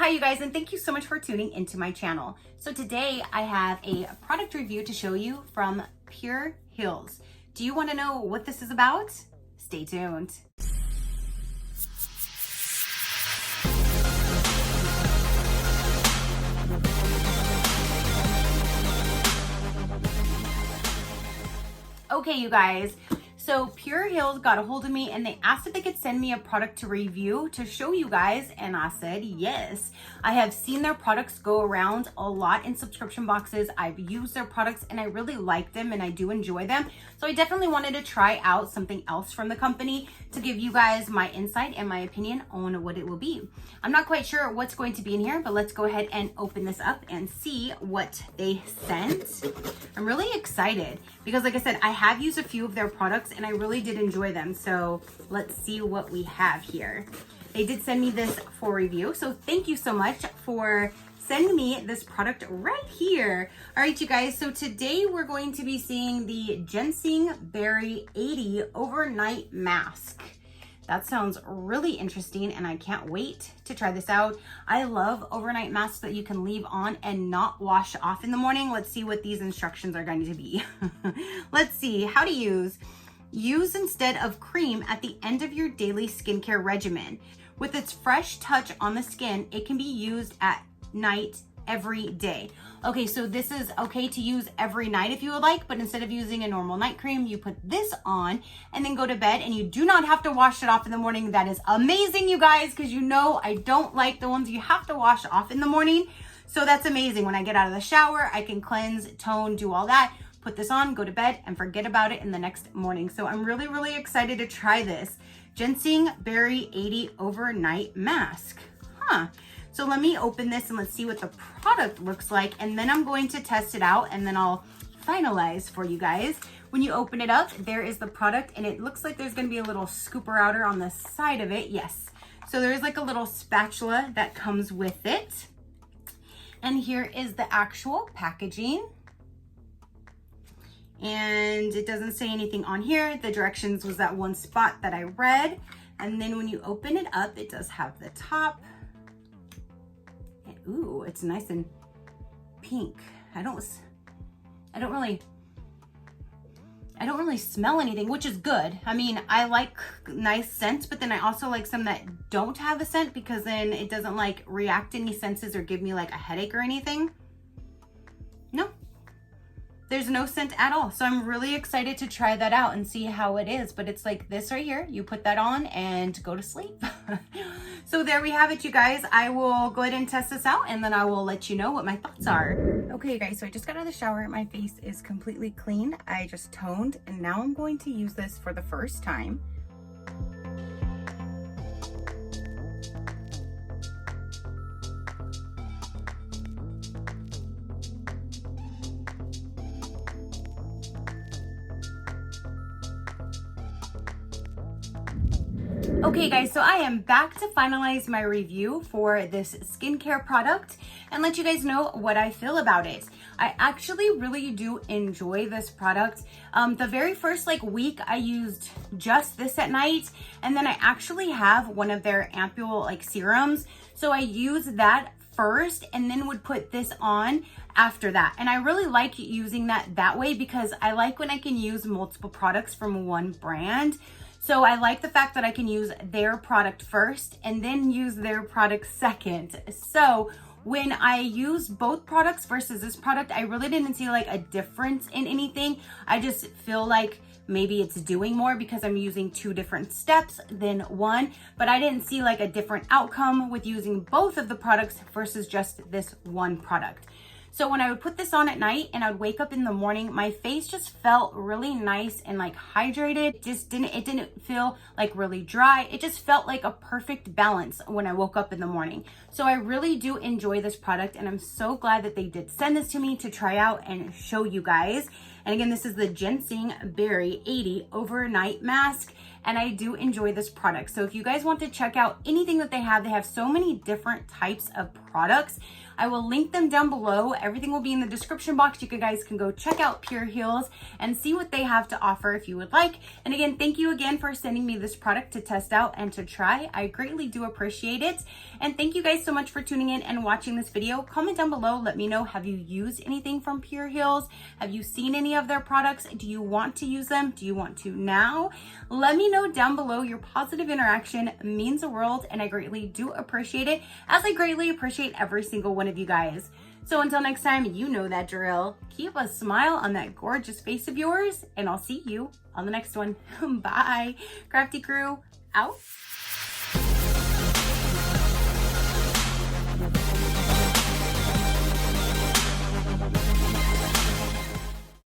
Hi you guys, and thank you so much for tuning into my channel. So today I have a product review to show you from PureHeals. Do you want to know what this is about? Stay tuned. Okay, you guys. So PureHeals got a hold of me and they asked if they could send me a product to review to show you guys, and I said yes. I have seen their products go around a lot in subscription boxes. I've used their products and I really like them and I do enjoy them. So I definitely wanted to try out something else from the company to give you guys my insight and my opinion on what it will be. I'm not quite sure what's going to be in here, but let's go ahead and open this up and see what they sent. I'm really excited because, like I said, I have used a few of their products and I really did enjoy them. So let's see what we have here. They did send me this for review. So thank you so much for sending me this product right here. All right, you guys. So today we're going to be seeing the Ginseng Berry 80 Overnight Mask. That sounds really interesting and I can't wait to try this out. I love overnight masks that you can leave on and not wash off in the morning. Let's see what these instructions are going to be. Let's see how to use. Use instead of cream at the end of your daily skincare regimen. With its fresh touch on the skin, it can be used at night every day. Okay, so this is okay to use every night if you would like, but instead of using a normal night cream, you put this on and then go to bed and you do not have to wash it off in the morning. That is amazing, you guys, because you know I don't like the ones you have to wash off in the morning. So that's amazing. When I get out of the shower, I can cleanse, tone, do all that. Put this on, go to bed, and forget about it in the next morning. So I'm really, really excited to try this Ginseng Berry 80 Overnight Mask. So let me open this and let's see what the product looks like. And then I'm going to test it out and then I'll finalize for you guys. When you open it up, there is the product and it looks like there's gonna be a little scooper outer on the side of it. Yes. So there's like a little spatula that comes with it. And here is the actual packaging. And it doesn't say anything on here. The directions was that one spot that I read. And then when you open it up, it does have the top. And, ooh, it's nice and pink. I don't really smell anything, which is good. I mean, I like nice scents, but then I also like some that don't have a scent because then it doesn't like react to any senses or give me like a headache or anything. No. There's no scent at all. So I'm really excited to try that out and see how it is. But it's like this right here. You put that on and go to sleep. So there we have it, you guys. I will go ahead and test this out and then I will let you know what my thoughts are. Okay, guys, so I just got out of the shower. My face is completely clean. I just toned and now I'm going to use this for the first time. Okay guys, so I am back to finalize my review for this skincare product and let you guys know what I feel about it. I actually really do enjoy this product. The very first week I used just this at night, and then I actually have one of their ampule serums. So I use that first and then would put this on after that. And I really like using that way because I like when I can use multiple products from one brand. So I like the fact that I can use their product first and then use their product second. So when I use both products versus this product, I really didn't see a difference in anything. I just feel like maybe it's doing more because I'm using two different steps than one, but I didn't see a different outcome with using both of the products versus just this one product. So when I would put this on at night and I would wake up in the morning, my face just felt really nice and hydrated. It didn't feel really dry. It just felt like a perfect balance when I woke up in the morning. So I really do enjoy this product and I'm so glad that they did send this to me to try out and show you guys. And again, this is the Ginseng Berry 80 Overnight Mask. and I do enjoy this product. So if you guys want to check out anything that they have so many different types of products. I will link them down below. Everything will be in the description box. You guys can go check out PureHeals and see what they have to offer if you would like. And again, thank you again for sending me this product to test out and to try. I greatly do appreciate it. And thank you guys so much for tuning in and watching this video. Comment down below. Let me know, have you used anything from PureHeals? Have you seen any of their products? Do you want to use them? Do you want to now? Let me know down below. Your positive interaction means the world, and I greatly do appreciate it, as I greatly appreciate every single one of you guys. So until next time, you know that drill. Keep a smile on that gorgeous face of yours, and I'll see you on the next one. Bye. Crafty crew, out.